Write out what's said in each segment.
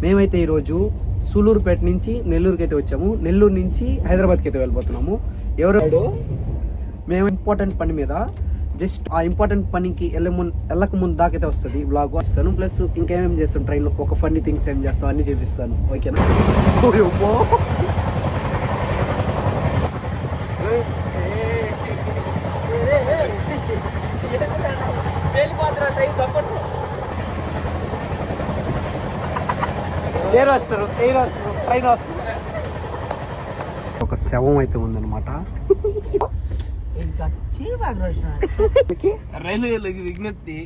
మేమైతే ఈరోజు సూలూరుపేట నుంచి నెల్లూరుకి అయితే వచ్చాము. నెల్లూరు నుంచి హైదరాబాద్కి అయితే వెళ్ళిపోతున్నాము. ఎవరు మేము ఇంపార్టెంట్ పని మీద జస్ట్ ఆ ఇంపార్టెంట్ పనికి వెళ్ళక ముందు దాకైతే వస్తుంది బ్లాగ్ ఇస్తాను. ప్లస్ ఇంకేమేమి చేస్తాను ట్రైన్లో, ఒక ఫన్నీ థింగ్స్ ఏం చేస్తాం అన్ని చూపిస్తాను. ఓకేనా? ట్రైన్ వస్తారు. ఒక శవం అయితే ఉందన్నమాట. రైల్వేలకి విజ్ఞప్తి,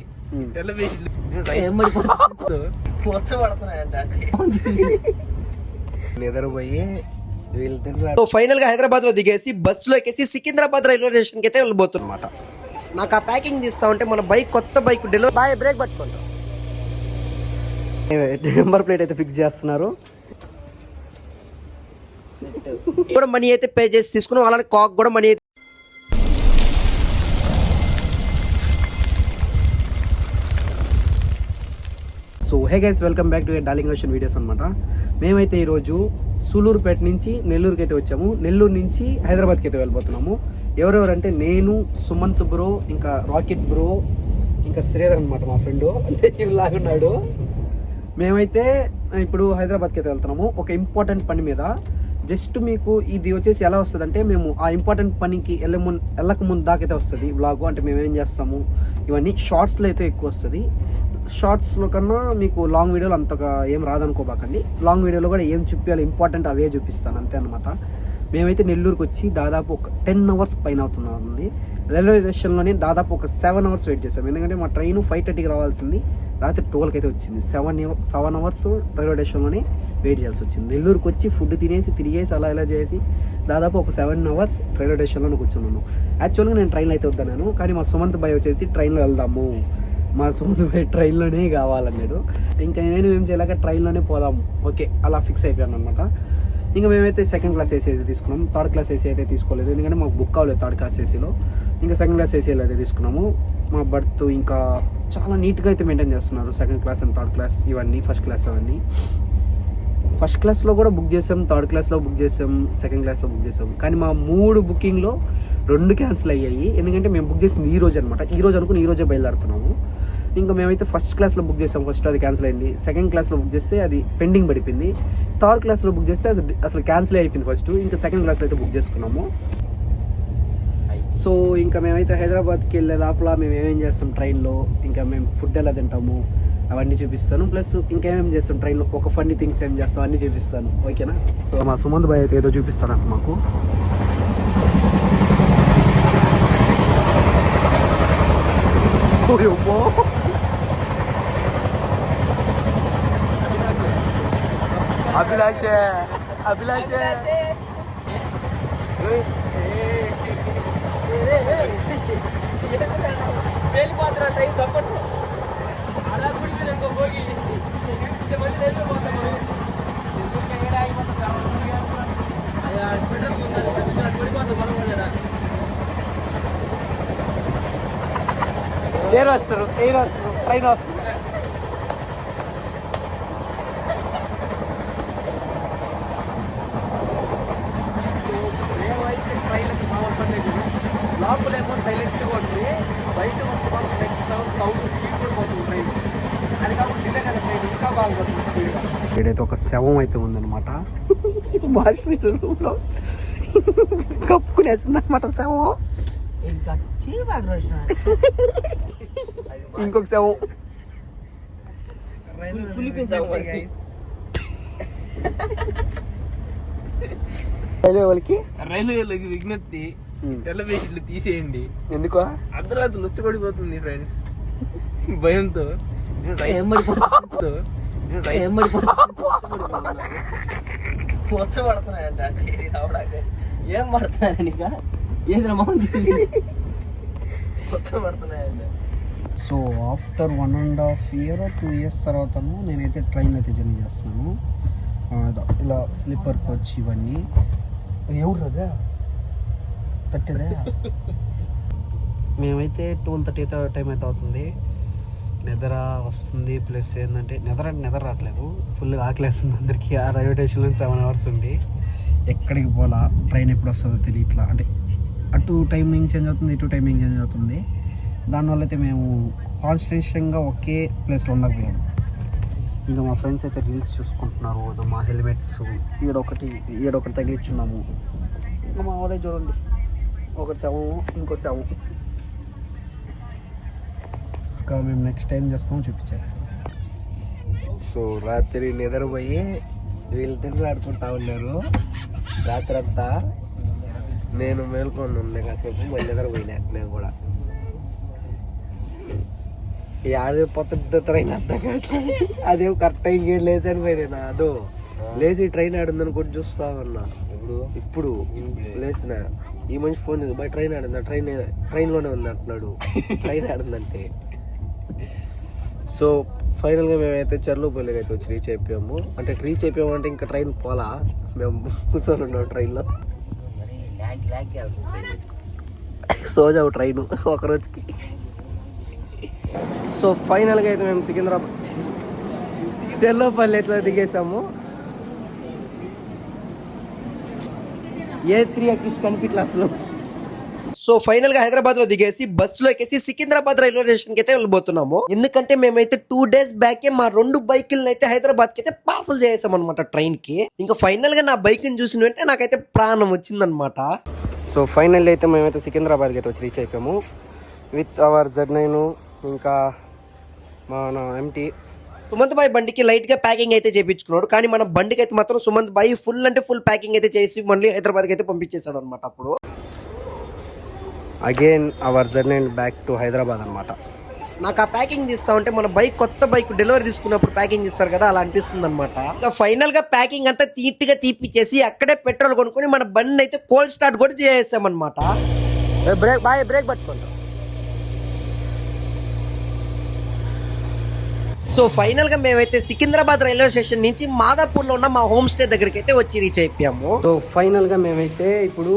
నిద్రపోయి ఫైనల్ గా హైదరాబాద్ లో దిగేసి బస్సులో ఎక్కేసి సికింద్రాబాద్ రైల్వే స్టేషన్ కి అయితే వెళ్ళిపోతున్నమాట. నాకు ఆ ప్యాకింగ్ తీస్తా ఉంటే మన బైక్, కొత్త బైక్ డెలివరీ బాయ్ బ్రేక్ పట్టుకుంటాం. నెంబర్ ప్లేట్ అయితే ఫిక్స్ చేస్తున్నారు. కూడా మనీ అయితే పే చేసి తీసుకున్నాం. అలానే కాక్ కూడా మనీ అయితే. So hey guys, welcome back to darling ocean videos అనమాట. మేమైతే ఈరోజు సూలూరుపేట నుంచి నెల్లూరుకి అయితే వచ్చాము. నెల్లూరు నుంచి హైదరాబాద్కి అయితే వెళ్ళిపోతున్నాము. ఎవరెవరంటే నేను, సుమంత్ బ్రో, ఇంకా రాకెట్ బ్రో, ఇంకా శ్రీధర్ అనమాట మా ఫ్రెండ్. అంటే ఇలాగున్నాడు. మేమైతే ఇప్పుడు హైదరాబాద్కి అయితే వెళ్తున్నాము ఒక ఇంపార్టెంట్ పని మీద. జస్ట్ మీకు ఇది వచ్చేసి ఎలా వస్తుంది అంటే, మేము ఆ ఇంపార్టెంట్ పనికి వెళ్ళక ముందు దాకైతే వస్తుంది బ్లాగ్. అంటే మేము ఏం చేస్తాము ఇవన్నీ షార్ట్స్లో అయితే ఎక్కువ వస్తుంది. షార్ట్స్లో కన్నా మీకు లాంగ్ వీడియోలు అంతగా ఏం రాదనుకోబాకండి. లాంగ్ వీడియోలో కూడా ఏం చూపించాలి ఇంపార్టెంట్ అవే చూపిస్తాను అంతే అనమాట. మేమైతే నెల్లూరుకి వచ్చి దాదాపు ఒక 10 hours పైన అవుతుంది. రైల్వే స్టేషన్లోనే దాదాపు ఒక 7 hours వెయిట్ చేసాం. ఎందుకంటే మా ట్రైన్ 5:30కి రావాల్సింది, రాత్రి 12కి అయితే వచ్చింది. 7 hours రైల్వే స్టేషన్లోనే వెయిట్ చేయాల్సి వచ్చింది. నెల్లూరుకి వచ్చి ఫుడ్ తినేసి తిరిగేసి అలా ఇలా చేసి దాదాపు ఒక 7 hours రైల్వే స్టేషన్లోనే కూర్చున్నాను. యాక్చువల్గా నేను ట్రైన్లో అయితే వద్దన్నాను, కానీ మా సుమంత్ భాయ్ వచ్చేసి ట్రైన్లో వెళ్దాము, మా సుమంత్ భాయ్ ట్రైన్లోనే కావాలన్నాడు. ఇంకా నేను ఏం చేయలేక ట్రైన్లోనే పోదాము ఓకే అలా ఫిక్స్ అయిపోయాను అనమాట. ఇంకా మేమైతే సెకండ్ క్లాస్ ఏసీ అయితే తీసుకున్నాము. థర్డ్ క్లాస్ ఏసీ అయితే తీసుకోలేదు, ఎందుకంటే మాకు బుక్ అవ్వలేదు థర్డ్ క్లాస్ ఏసీలో. ఇంకా సెకండ్ క్లాస్ ఏసీలో అయితే తీసుకున్నాము. మా బర్త్ ఇంకా చాలా నీట్గా అయితే మెయింటైన్ చేస్తున్నారు. Second class and third class ఇవన్నీ, ఫస్ట్ క్లాస్ అవన్నీ. ఫస్ట్ క్లాస్లో కూడా బుక్ చేసాం, థర్డ్ క్లాస్లో బుక్ చేసాం, సెకండ్ క్లాస్లో బుక్ చేసాం. కానీ మా 3 బుకింగ్లో 2 క్యాన్సిల్ అయ్యాయి. ఎందుకంటే మేము బుక్ చేసింది ఈ రోజు అనమాట. ఈ రోజు అనుకుని ఈ రోజే బయలుదేరుతున్నాము. ఇంకా మేమైతే ఫస్ట్ క్లాస్లో బుక్ చేసాం, ఫస్ట్ అది క్యాన్సిల్ అయింది. సెకండ్ క్లాస్లో బుక్ చేస్తే అది పెండింగ్ పడిపోయింది. థర్డ్ క్లాస్లో బుక్ చేస్తే అసలు క్యాన్సిల్ అయిపోయింది ఫస్ట్. ఇంకా సెకండ్ క్లాస్లో అయితే బుక్ చేసుకున్నాము. సో ఇంకా మేమైతే హైదరాబాద్కి వెళ్ళే లోపల మేము ఏమేం చేస్తాం ట్రైన్లో, ఇంకా మేము ఫుడ్ ఎలా తింటాము అవన్నీ చూపిస్తాను. ప్లస్ ఇంకేమేమి చేస్తాం ట్రైన్లో, ఒక ఫన్నీ థింగ్స్ ఏం చేస్తాం అన్నీ చూపిస్తాను. ఓకేనా? సో మా సుమంత్ భాయ్ అయితే ఏదో చూపిస్తాను మాకు. అభిలాష ట్రైన్ వస్తారు. లోపలేమో సైలెంట్గా ఉంటుంది, బయట వస్తే మాకు నెక్స్ట్ సౌండ్ స్పీడ్ కూడా పోతుంది ట్రైన్. అది కాబట్టి డిలే కదా ట్రైన్ ఇంకా బాగా పోతుంది స్పీడ్గా. ఇక్కడైతే ఒక శవం అయితే ఉందన్నమాట. రూమ్లో కప్పుకునేసింది అనమాట శవం. ఇంకొక శవం రైల్వేలకి విజ్ఞప్తి, తెల్లబేసిట్లు తీసేయండి. ఎందుకో అర్ధరాత్రి లుచ్చబడిపోతుంది ఫ్రెండ్స్ భయంతో. ఏం పడుతున్నాయండి ఇంకా సో ఆఫ్టర్ 1.5 year 2 years తర్వాత నేనైతే ట్రైన్ అయితే జర్నీ చేస్తున్నాను. ఇలా స్లీపర్ కోచ్ ఇవన్నీ. ఎవరు అదే తట్టేదే. మేమైతే 12:30 టైం అయితే అవుతుంది. నిద్ర వస్తుంది, ప్లస్ ఏంటంటే నిద్ర రావట్లేదు, ఫుల్గా ఆకలేస్తుంది అందరికీ. ఆ రైల్వే స్టేషన్లో 7 hours ఉండి ఎక్కడికి పోలా, ట్రైన్ ఎప్పుడు వస్తుందో తెలియట్లా. అంటే అటు టైమింగ్ చేంజ్ అవుతుంది, ఇటు టైమింగ్ చేంజ్ అవుతుంది. దానివల్ల అయితే మేము కాన్సన్ట్రేషన్గా ఒకే ప్లేస్లో ఉండకపోయాము. ఇంకా మా ఫ్రెండ్స్ అయితే రీల్స్ చూసుకుంటున్నారు. మా హెల్మెట్స్ ఈడొకటి తగిలిచ్చున్నాము. ఇంకా మా వాళ్ళే చూడండి, ఒకటి శవము, ఇంకో శవం. ఇంకా మేము నెక్స్ట్ టైం చేస్తాము, చూపించేస్తాం. సో రాత్రి నిద్రపోయి వీళ్ళు తిరుగులాడుకుంటా ఉన్నారు రాత్రి అంతా. నేను మేల్కొని ఉండే కాసేపు, మళ్ళీ నిద్రపోయినా నేను కూడా. ఈ ఆడిపోతే ట్రైన్ అర్థం కావట్లేదు. అదే కరెక్ట్ టైంకి లేచాను పోయినా. అదో లేచి ట్రైన్ ఆడిందని కూడా చూస్తా ఉన్నా. ఇప్పుడు లేచిన ఈ మనిషి ఫోన్ చేసి బయట ట్రైన్ ఆడిందా, ట్రైన్లోనే ఉంది అంటున్నాడు. ట్రైన్ ఆడిందంటే. సో ఫైనల్గా మేమైతే చెర్లోపల్లికి అయితే వచ్చి రీచ్ అయిపోయాము. అంటే రీచ్ అయిపోయాము అంటే ఇంకా ట్రైన్ పోలా, మేము కూర్చొని ఉన్నాం ట్రైన్లో. సోజావు ట్రైన్ ఒక రోజుకి. సో ఫైనల్గా అయితే మేము సికింద్రాబాద్ చెర్లోపల్లి ఎట్లా దిగేసాము. A3 ఎక్కిసి కనిపించలే అసలు. సో ఫైనల్ గా హైదరాబాద్ లో దిగేసి బస్సులో ఎక్కేసి సికింద్రాబాద్ రైల్వే స్టేషన్ కి అయితే వెళ్ళిపోతున్నాము. ఎందుకంటే మేమైతే 2 days బ్యాకే మా 2 బైకులను అయితే హైదరాబాద్ కి అయితే పార్సల్ చేసాం అనమాట ట్రైన్ కి. ఇంకా ఫైనల్ గా నా బైక్ ని చూసిన వెంటనే నాకైతే ప్రాణం వచ్చిందనమాట. సో ఫైనల్ అయితే మేమైతే సికింద్రాబాద్కి అయితే వచ్చి రీచ్ అయిపోయాము విత్ అవర్ Z9, ఇంకా మన MT. సుమంత్ బాయ్ బండికి లైట్ గా ప్యాకింగ్ అయితే చేయించుకున్నాడు, కానీ మన బండికి అయితే మాత్రం సుమంత్ బాయ్ ఫుల్ అంటే ఫుల్ ప్యాకింగ్ అయితే చేసి మళ్ళీ హైదరాబాద్కి అయితే పంపించేశాడు అనమాట. అప్పుడు again our Z9 back to Hyderabad అనమాట. నాకు ఆ ప్యాకింగ్ తీస్తా ఉంటే మన బైక్ కొత్త బైక్ డెలివరీ తీసుకున్నప్పుడు ప్యాకింగ్ ఇస్తారు కదా, అలా అనిపిస్తుంది అనమాట. ఇంకా ఫైనల్ గా ప్యాకింగ్ అంతా తీపిగా తీపిచ్చేసి అక్కడే పెట్రోల్ కొనుక్కొని మన బండి అయితే కోల్డ్ స్టార్ట్ కూడా చేసామన్నమాట. బ్రేక్ పట్టుకుంటాం. సో ఫైనల్ గా మేమైతే సికింద్రాబాద్ రైల్వే స్టేషన్ నుంచి మాదాపూర్ లో ఉన్న మా హోమ్ స్టే దగ్గరికి అయితే వచ్చి రీచ్ అయిపోయాము. సో ఫైనల్ గా మేమైతే ఇప్పుడు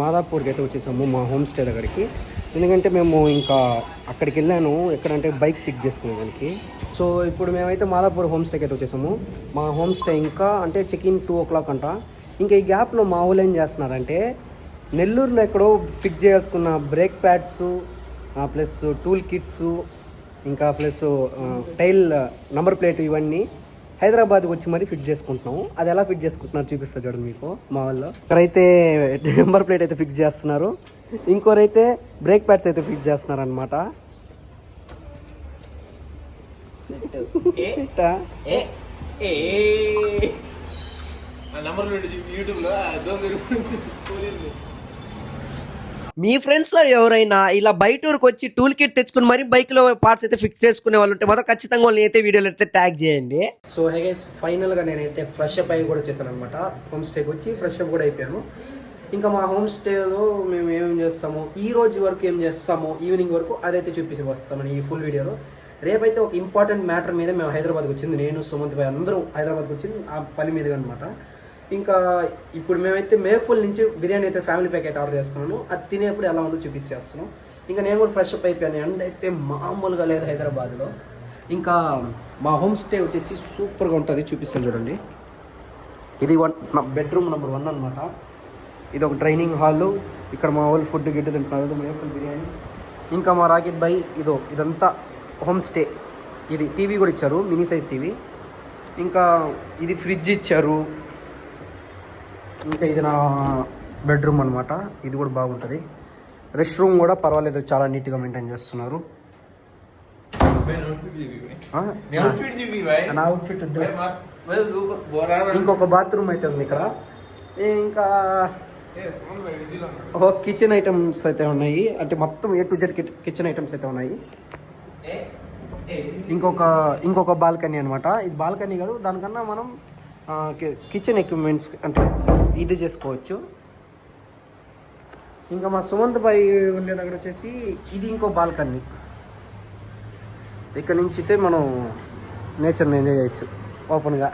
మాదాపూర్కి అయితే వచ్చేసాము, మా హోమ్ స్టే దగ్గరికి. ఎందుకంటే మేము ఇంకా అక్కడికి వెళ్ళాను ఎక్కడంటే బైక్ పిక్ చేసుకునేదానికి. సో ఇప్పుడు మేమైతే మాదాపూర్ హోమ్ స్టేకి అయితే వచ్చేసాము. మా హోమ్ స్టే ఇంకా అంటే చెక్-ఇన్ 2 o'clock అంట. ఇంకా ఈ గ్యాప్లో మా ఊళ్ళు ఏం చేస్తున్నారంటే నెల్లూరులో ఎక్కడో ఫిక్స్ చేసుకున్న brake pads plus tool kits ఇంకా ప్లస్ టైల్ నంబర్ ప్లేట్ ఇవన్నీ హైదరాబాద్కి వచ్చి మరీ ఫిట్ చేసుకుంటున్నాము. అది ఎలా ఫిట్ చేసుకుంటున్నారు చూపిస్తా చూడండి మీకు. మా వాళ్ళు ఒకరైతే నెంబర్ ప్లేట్ అయితే ఫిక్స్ చేస్తున్నారు, ఇంకోరైతే బ్రేక్ ప్యాడ్స్ అయితే ఫిక్స్ చేస్తున్నారు అనమాట. మీ ఫ్రెండ్స్ లో ఎవరైనా ఇలా బయట ఊరికి వచ్చి టూల్ కిట్ తెచ్చుకుని మరి బైక్ లో పార్ట్స్ అయితే ఫిక్స్ చేసుకునే వాళ్ళు ఉంటే మాత్రం ఖచ్చితంగా వాళ్ళని అయితే వీడియోలో అయితే ట్యాగ్ చేయండి. సో హే గైస్, ఫైనల్గా నేనైతే ఫ్రెష్ అప్ అయ్యి కూడా చేశాను అనమాట. హోమ్ స్టేకి వచ్చి ఫ్రెష్ అప్ కూడా అయిపోయాను. ఇంకా మా హోమ్ స్టేలో మేము ఏమేమి చేస్తాము, ఈ రోజు వరకు ఏం చేస్తాము, ఈవినింగ్ వరకు అదైతే చూపిస్తామని ఈ ఫుల్ వీడియోలో. రేపైతే ఒక ఇంపార్టెంట్ మ్యాటర్ మీద మేము హైదరాబాద్కి వచ్చింది, నేను సుమంత్ భాయ్ అందరూ హైదరాబాద్కి వచ్చింది ఆ పని మీదుగా అనమాట. ఇంకా ఇప్పుడు మేమైతే మేఫుల్ నుంచి బిర్యానీ అయితే ఫ్యామిలీ ప్యాక్ అయితే ఆర్డర్ చేసుకున్నాను. అది తినేప్పుడు ఎలా ఉందో చూపిస్తున్నాం. ఇంకా నేను కూడా ఫ్రెష్ అప్ అయిపోయాను. ఎండ అయితే మామూలుగా లేదు హైదరాబాద్లో. ఇంకా మా హోమ్ స్టే వచ్చేసి సూపర్గా ఉంటుంది, చూపిస్తాను చూడండి. ఇది నా బెడ్రూమ్ నెంబర్ 1 అనమాట. ఇది ఒక ట్రైనింగ్ హాల్. ఇక్కడ మా వాళ్ళు ఫుడ్ గిడ్డ తింటున్నారు, మేఫుల్ బిర్యానీ. ఇంకా మా రాకెట్ బాయ్ ఇదంతా హోమ్ స్టే. ఇది టీవీ కూడా ఇచ్చారు, మినీ సైజ్ టీవీ. ఇంకా ఇది ఫ్రిడ్జ్ ఇచ్చారు. ఇంకా ఇది నా బెడ్రూమ్ అనమాట, ఇది కూడా బాగుంటుంది. రెస్ట్ రూమ్ కూడా పర్వాలేదు, చాలా నీట్గా మెయింటైన్ చేస్తున్నారు. నా అవుట్ఫిట్ ఇంకొక బాత్రూమ్ అయితే ఉంది ఇక్కడ. ఇంకా కిచెన్ ఐటమ్స్ అయితే ఉన్నాయి, అంటే మొత్తం A to Z kitchen items అయితే ఉన్నాయి. ఇంకొక బాల్కనీ అనమాట. ఇది బాల్కనీ కాదు, దానికన్నా మనం కిచెన్ ఎక్విప్మెంట్స్ అంటే ఇది చేసుకోవచ్చు. ఇంకా మా సుమంత్ భాయ్ ఉండే దగ్గర వచ్చేసి ఇది ఇంకో బాల్కనీ. ఇక్కడ నుంచి అయితే మనం నేచర్ని ఎంజాయ్ చేయొచ్చు ఓపెన్గా.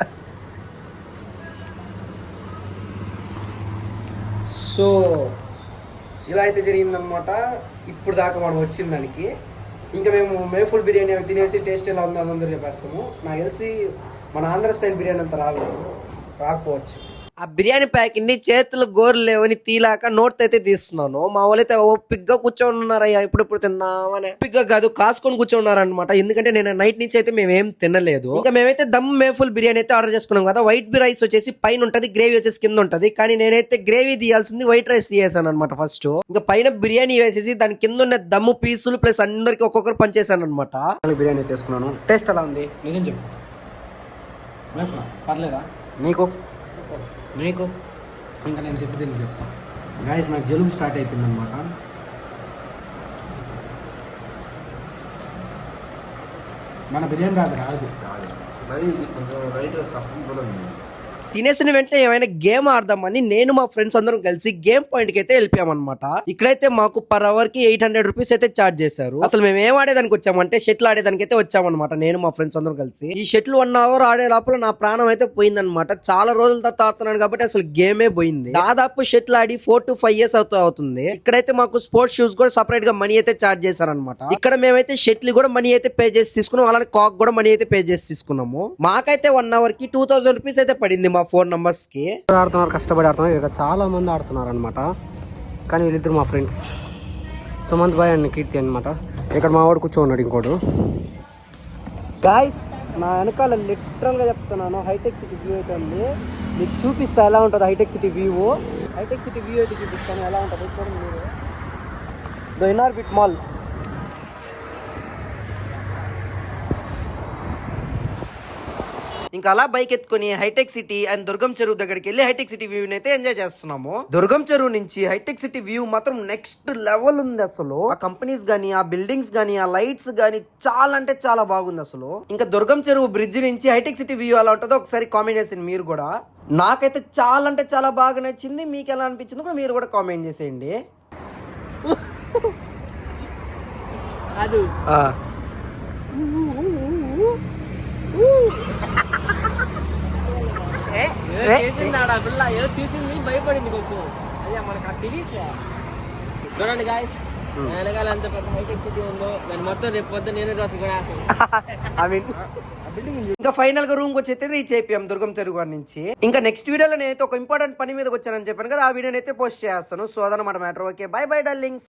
సో ఇలా అయితే జరిగిందనమాట ఇప్పుడు దాకా మనం వచ్చిన దానికి. ఇంకా మేము మేఫుల్ బిర్యానీ అవి తినేసి టేస్ట్ ఎలా ఉందో అందరూ చెప్పేస్తాము. నాకు తెలిసి మన ఆంధ్ర స్టైల్ బిర్యానీ అంత రాకపోవచ్చు. ఆ బిర్యానీ ప్యాకెట్ ని చేతులు గోర్లు లేవని తీలాక నోట్ అయితే తీస్తున్నాను. మా వాళ్ళైతే ఓపిగ్గా కూర్చొని ఉన్నారయ్యా, ఇప్పుడు తిన్నామని. ఓపిగ్గా కాదు, కాసుకొని కూర్చోన్నారనమాట. ఎందుకంటే నేను నైట్ నుంచి అయితే మేమేం తినలేదు. ఇంకా మేమైతే దమ్ మేఫుల్ బిర్యానీ అయితే ఆర్డర్ చేసుకున్నాం కదా. వైట్ రైస్ వచ్చేసి పైన ఉంటది, గ్రేవీ వచ్చేసి కింద ఉంటది. కానీ నేనైతే గ్రేవీ తీయాల్సింది వైట్ రైస్ తీయేసాను అనమాట ఫస్ట్. ఇంకా పైన బిర్యానీ వేసేసి దాని కింద ఉన్న దమ్ము పీసులు ప్లస్ అందరికి ఒక్కొక్కరు పంచేసాను అనమాట. బిర్యానీ తీసుకున్నాను. టేస్ట్ ఎలా ఉంది నిజం చెప్పు. పర్లేదా నీకు? ఇంకా నేను చెప్పి చెప్తాను. గాయస్ నాకు జలుబు స్టార్ట్ అయిపోయింది అనమాట. మన బిర్యానీ రాదు మరి ఇది కొంచెం రైట్ తినేసిన వెంటనే ఏమైనా గేమ్ ఆడదామని నేను మా ఫ్రెండ్స్ అందరం కలిసి గేమ్ పాయింట్ కి అయితే వెళ్ళిపోయామన్నమాట. ఇక్కడైతే మాకు పర్ అవర్ కి 800 రూపీస్ అయితే చార్జ్ చేశారు. అసలు మేము ఏం ఆడేదానికి వచ్చామంటే షటిల్ ఆడేదానికి అయితే వచ్చామన్నమాట. నేను మా ఫ్రెండ్స్ అందరం కలిసి ఈ షటిల్ 1 అవర్ ఆడే లోపల నా ప్రాణం అయితే పోయిందనమాట. చాలా రోజుల తర్వాత ఆడుతున్నాను కాబట్టి అసలు గేమే పోయింది. దాదాపు షటిల్ ఆడి 4 to 5 years అవుతుంది. ఇక్కడైతే మాకు స్పోర్ట్స్ షూస్ కూడా సపరేట్ గా మనీ అయితే చార్జ్ చేశారనమాట. ఇక్కడ మేమైతే షటిల్ కూడా మనీ అయితే పే చేసి తీసుకున్నాం, అలానే కాక్ కూడా మనీ అయితే పే చేసి తీసుకున్నాము. మాకైతే 1 అవర్ కి 2000 రూపీస్ అయితే పడింది మా 4 నంబర్స్ కి. ఆడుతున్నారు, కష్టపడి ఆడుతున్నారు. ఇక్కడ చాలా మంది ఆడుతున్నారు అనమాట. కానీ వీళ్ళిద్దరు మా ఫ్రెండ్స్ సుమంత్ బాయ్ అండ్ కీర్తి అనమాట. ఇక్కడ మా వాడు కూర్చోన్నాడు ఇంకోడు. గాయస్ నా వెనకాల లిటరల్గా చెప్తున్నాను, హైటెక్ సిటీ వ్యూ అయితే ఉంది. మీకు చూపిస్తా ఎలా ఉంటుంది Hitech City view. Hitech City view అయితే చూపిస్తాను ఎలా ఉంటుంది చూడండి మీరు. The Inorbit mall. ఇంకా అలా బైక్ ఎత్తుకొని హైటెక్ సిటీ అండ్ దుర్గం చెరువు దగ్గరికి వెళ్ళి హైటెక్ సిటీ వ్యూ అయితే ఎంజాయ్ చేస్తున్నాము. దుర్గం చెరువు నుంచి హైటెక్ సిటీ వ్యూ మాత్రం నెక్స్ట్ లెవెల్ ఉంది అసలు. ఆ కంపెనీస్ గానీ, ఆ బిల్డింగ్స్ గానీ, ఆ లైట్స్ గానీ చాలా అంటే చాలా బాగుంది అసలు. ఇంకా దుర్గం చెరువు బ్రిడ్జ్ నుంచి హైటెక్ సిటీ వ్యూ ఎలా ఉంటుందో ఒకసారి కామెంట్ చేసింది మీరు కూడా. నాకైతే చాలా అంటే చాలా బాగా నచ్చింది. మీకు ఎలా అనిపించింది కూడా మీరు కూడా కామెంట్ చేసేయండి. చూసింది భయపడింది కొంచెం. అదే మనకు అది తెలియట్లే. చూడండి గాయస్, వెనకాల ఎంత పెద్ద హైటెక్ సిటీ ఉందో. నేను మొత్తం రేపు పొద్దున్న నేను రోజు కూడా ఇంకా ఫైనల్ గా రూమ్ వచ్చి అయితే రీచ్ అయిపోయాం దుర్గం చెరువు నుంచి. ఇంకా నెక్స్ట్ వీడియోలో నేనైతే ఒక ఇంపార్టెంట్ పని మీద వచ్చానని చెప్పాను కదా, ఆ వీడియోని అయితే పోస్ట్ చేస్తాను. సో అదనమాట matter. Okay, by by darlings.